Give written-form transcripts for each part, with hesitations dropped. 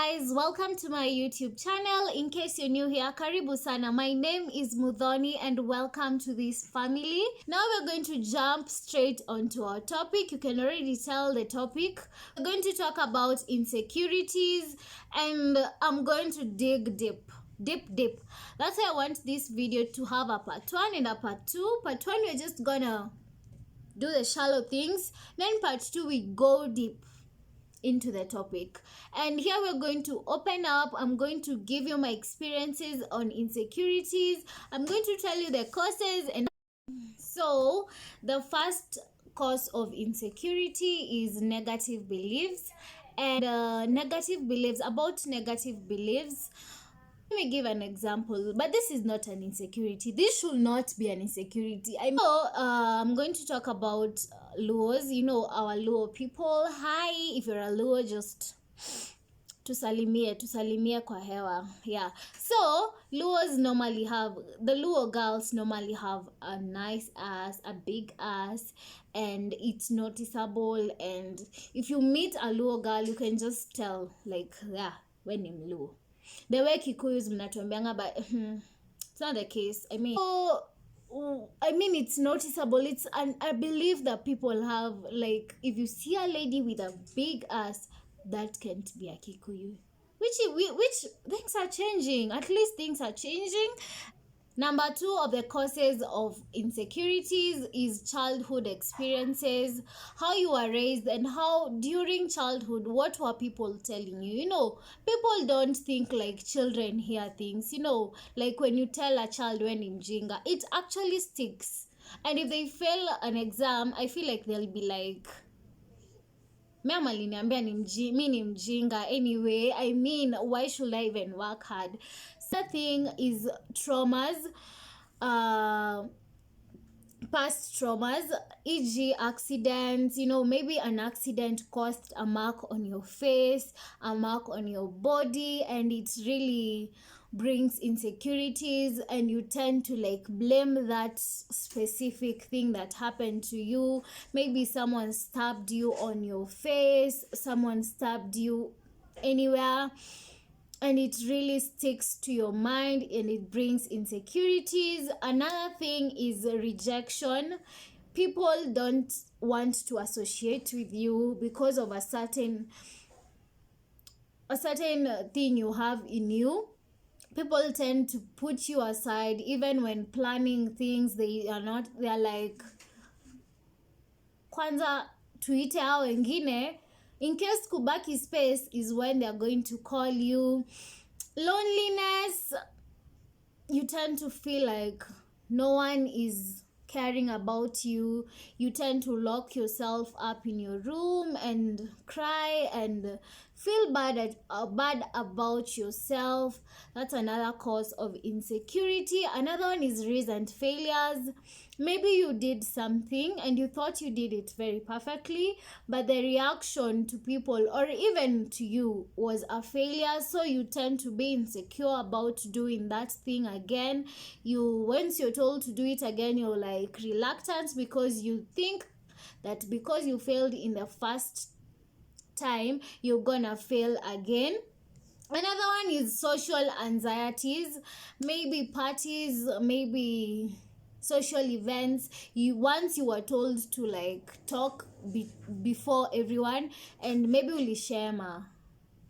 guys, welcome to my YouTube channel. In case you're new here, karibu sana. My name is Mudhoni and welcome to this family. Now we're going to jump straight onto our topic. You can already tell the topic. We're going to talk about insecurities and I'm going to dig deep. That's why I want this video to have a part 1 and a part 2. Part 1 we're just gonna do the shallow things, then part 2 we go deep into the topic. And here we're going to open up. I'm going to give you my experiences on insecurities. I'm going to tell you the causes. And so the first cause of insecurity is negative beliefs. And about negative beliefs, let me give an example, but this is not an insecurity. This should not be an insecurity. I'm going to talk about Luos. You know, our Luo people. Hi, if you're a Luo, just tusalimie kwa hewa. Yeah. So Luos normally have, the Luo girls normally have a nice ass, a big ass, and it's noticeable. And if you meet a Luo girl, you can just tell, like, yeah, when I'm Luo. The way Kikuyus mnatuambianga, but it's not the case. I mean, it's noticeable. I believe that people have, like, if you see a lady with a big ass, that can't be a Kikuyu. Which things are changing. At least things are changing. Number 2 of the causes of insecurities is childhood experiences, how you were raised and how during childhood, what were people telling you? You know, people don't think like children hear things, you know, like when you tell a child when in Jinga, it actually sticks. And if they fail an exam, I feel like they'll be like, Mama aliniambia mi ni mjinga anyway. I mean, why should I even work hard? Second thing is traumas, past traumas, e.g. accidents. You know, maybe an accident caused a mark on your face, a mark on your body, and it really brings insecurities, and you tend to like blame that specific thing that happened to you. Maybe someone stabbed you on your face, someone stabbed you anywhere, and it really sticks to your mind and it brings insecurities. Another thing is rejection. People don't want to associate with you because of a certain thing you have in you. People tend to put you aside even when planning things. They're like, kwanza tuite hao wengine. In case kubaki space is when they're going to call you. Loneliness, you tend to feel like no one is caring about you. You tend to lock yourself up in your room and cry and feel bad about yourself. That's another cause of insecurity. Another one is recent failures. Maybe you did something and you thought you did it very perfectly, but the reaction to people or even to you was a failure, so you tend to be insecure about doing that thing again. Once you're told to do it again, you're like reluctant because you think that because you failed in the first time, you're gonna fail again. Another one is social anxieties. Maybe parties, maybe social events. Once you were told to like talk before everyone, and maybe ulishema.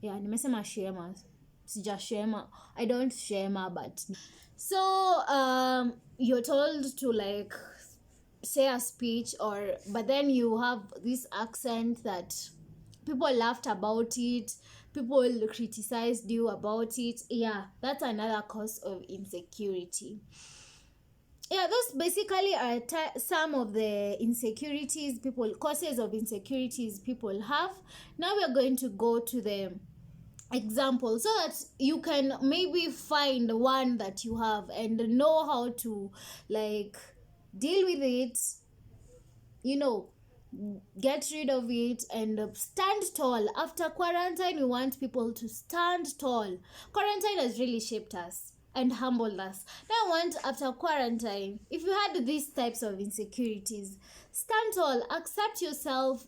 Yeah, nimesema shema. Sijashema. I don't shema, but so you're told to like say a speech, but then you have this accent that people laughed about it, people criticized you about it. Yeah, that's another cause of insecurity. Yeah, those basically are some of the causes of insecurities people have. Now we're going to go to the example so that you can maybe find one that you have and know how to like deal with it, you know, get rid of it and stand tall. After quarantine, we want people to stand tall. Quarantine has really shaped us and humbled us. Now I want, after quarantine, if you had these types of insecurities, stand tall, accept yourself.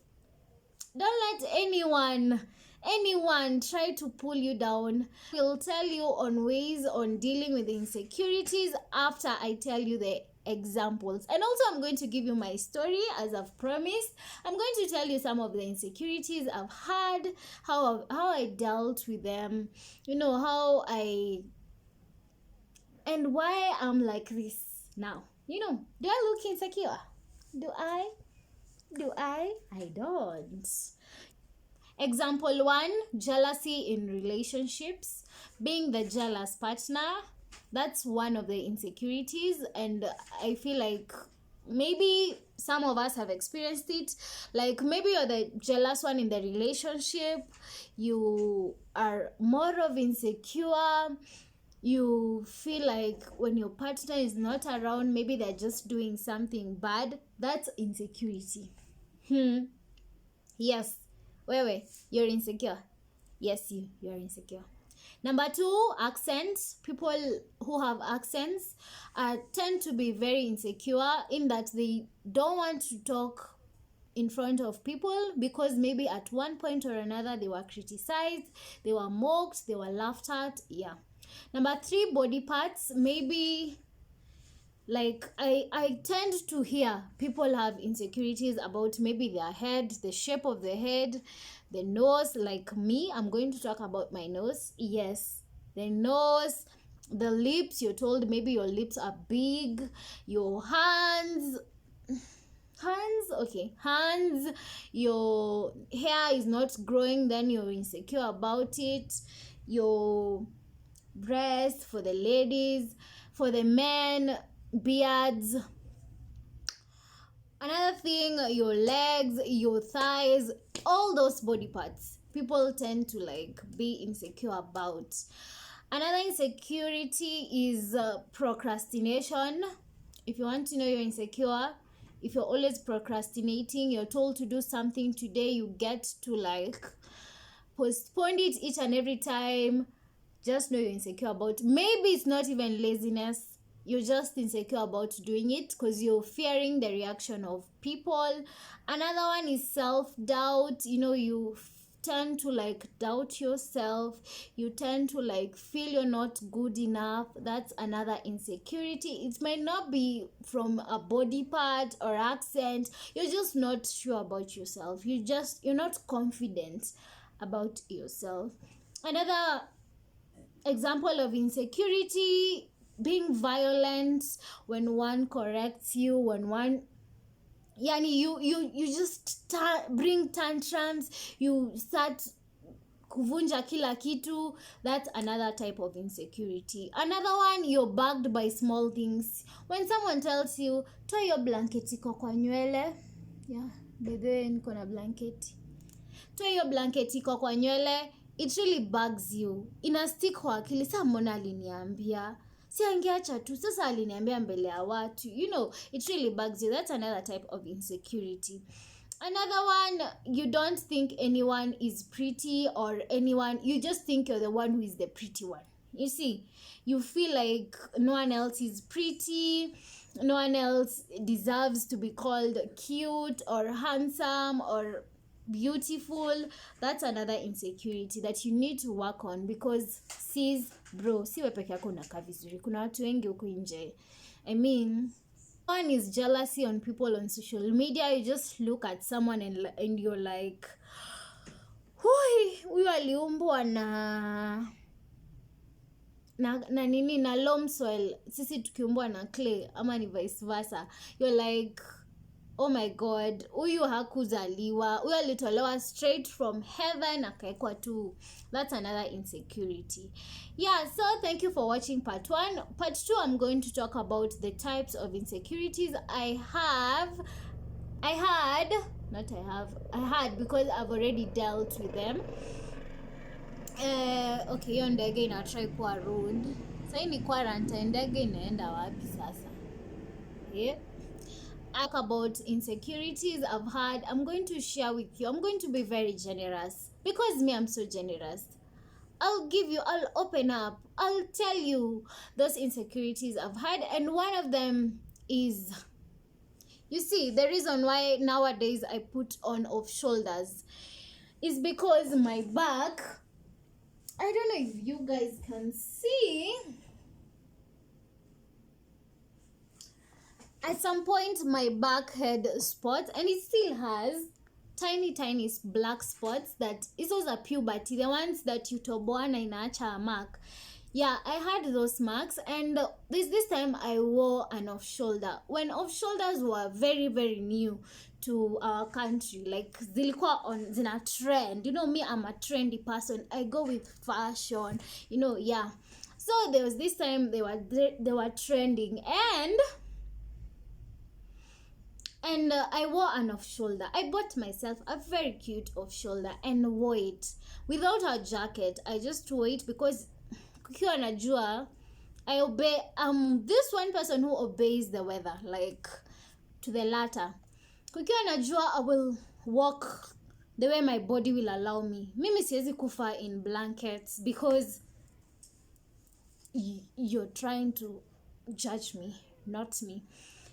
Don't let anyone anyone try to pull you down. We'll tell you on ways on dealing with insecurities after I tell you the examples. And also I'm going to give you my story as I've promised. I'm going to tell you some of the insecurities I've had, how I dealt with them, how I and why I'm like this now. Do I look insecure? Do I? I don't. Example 1, jealousy in relationships. Being the jealous partner, that's one of the insecurities, and I feel like maybe some of us have experienced it. Like maybe you're the jealous one in the relationship, you are more of insecure, you feel like when your partner is not around, maybe they're just doing something bad. That's insecurity. Yes. Wait, you're insecure. Yes, you're insecure. Number 2, accents. People who have accents tend to be very insecure in that they don't want to talk in front of people because maybe at one point or another they were criticized, they were mocked, they were laughed at. Yeah. Number 3, body parts. Maybe like I tend to hear people have insecurities about maybe their head, the shape of the head, the nose. Like me, I'm going to talk about my nose. Yes, the nose, the lips. You're told maybe your lips are big, your hands, your hair is not growing, then you're insecure about it. Your breasts, for the ladies, for the men, beards. Another thing, your legs, your thighs, all those body parts people tend to like be insecure about. Another insecurity is procrastination. If you want to know you're insecure, if you're always procrastinating, you're told to do something today, you get to like postpone it each and every time, just know you're insecure about. Maybe it's not even laziness, you're just insecure about doing it because you're fearing the reaction of people. Another one is self-doubt. You tend to like doubt yourself, you tend to like feel you're not good enough. That's another insecurity. It might not be from a body part or accent, you're just not sure about yourself, you're not confident about yourself. Another example of insecurity, being violent when one corrects you, when one you just bring tantrums, you start kuvunja kila kitu. That's another type of insecurity. Another one, you're bugged by small things. When someone tells you toa hiyo blanketi iko kwa nywele, bebe niko na blanketi, toa hiyo blanketi iko kwa nywele, it really bugs you, ina stick kwa akili. Saa mbona aliniambia, si angeacha tu, sasa aliniambia mbele ya watu. It really bugs you. That's another type of insecurity. Another one, you don't think anyone is pretty, or you just think you're the one who is the pretty one. You see, you feel like no one else is pretty, no one else deserves to be called cute or handsome or beautiful. That's another insecurity that you need to work on, because sis bro, siwe peke yako unakaa vizuri, kuna watu wengi huku nje. One is jealousy on people on social media. You just look at someone and you're like, huyu aliumbwa na nini, na loam soil, sisi tukiumbwa na clay, ama ni vice versa. You're like, oh my god, huyu hakuzaliwa, huyu alitolewa straight from heaven akaekwa tu. That's another insecurity. So thank you for watching part 1. Part 2, I'm going to talk about the types of insecurities I had, because I've already dealt with them. Okay, hiyo ndege inatry kuwa rude. Sasa ni quarantine, ndege inaenda wapi sasa? Talk about insecurities I've had. I'm going to share with you. I'm going to be very generous, because me, I'm so generous. I'll open up, I'll tell you those insecurities I've had. And one of them is, you see, the reason why nowadays I put on off shoulders is because my back, I don't know if you guys can see, at some point my back had spots, and it still has tiny black spots. That those are puberty, the ones that you toboa na inaacha a mark. Yeah, I had those marks, and this time I wore an off shoulder when off shoulders were very new to our country. Like zilikuwa on zina trend, you know me, I'm a trendy person, I go with fashion, you know. Yeah, so there was this time they were trending, and I wore an off shoulder. I bought myself a very cute off shoulder and wore it without a jacket. I just wore it because kukiwa na jua, I obey. This one person who obeys the weather, like to the latter. Kukiwa na jua, I will walk the way my body will allow me. Mimi siwezi kufa in blankets because you're trying to judge me, not me.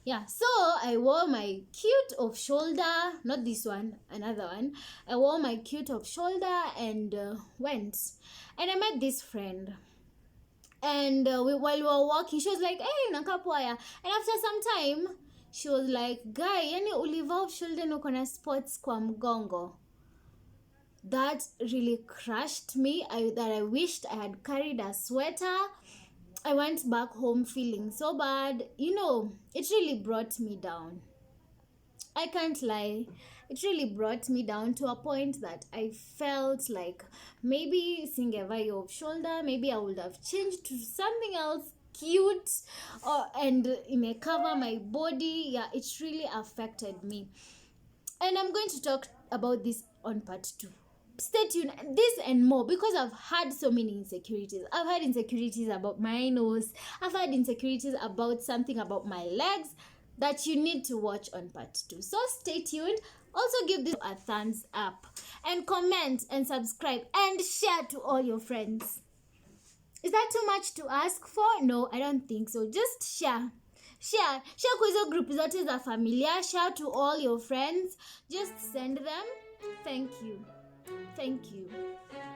Yeah, so I wore my cute off shoulder, not this one, another one. I wore my cute off shoulder and went. And I met this friend. And while we were walking, she was like, hey, nakapoya. And after some time, she was like, guy, yani uliva off shoulder nuko na spots kwa mgongo. That really crushed me. I wished I had carried a sweater. I went back home feeling so bad. You know, it really brought me down. I can't lie. It really brought me down to a point that I felt like maybe singeva your off shoulder, maybe I would have changed to something else cute, and it may cover my body. Yeah, it really affected me. And I'm going to talk about this on part 2. Stay tuned, this and more, because I've had so many insecurities. I've had insecurities about my nose. I've had insecurities about something about my legs that you need to watch on part 2. So stay tuned. Also give this a thumbs up and comment and subscribe and share to all your friends. Is that too much to ask for? No, I don't think so. Just share kwa hizo group zote za familia. Share to all your friends. Just send them. Thank you.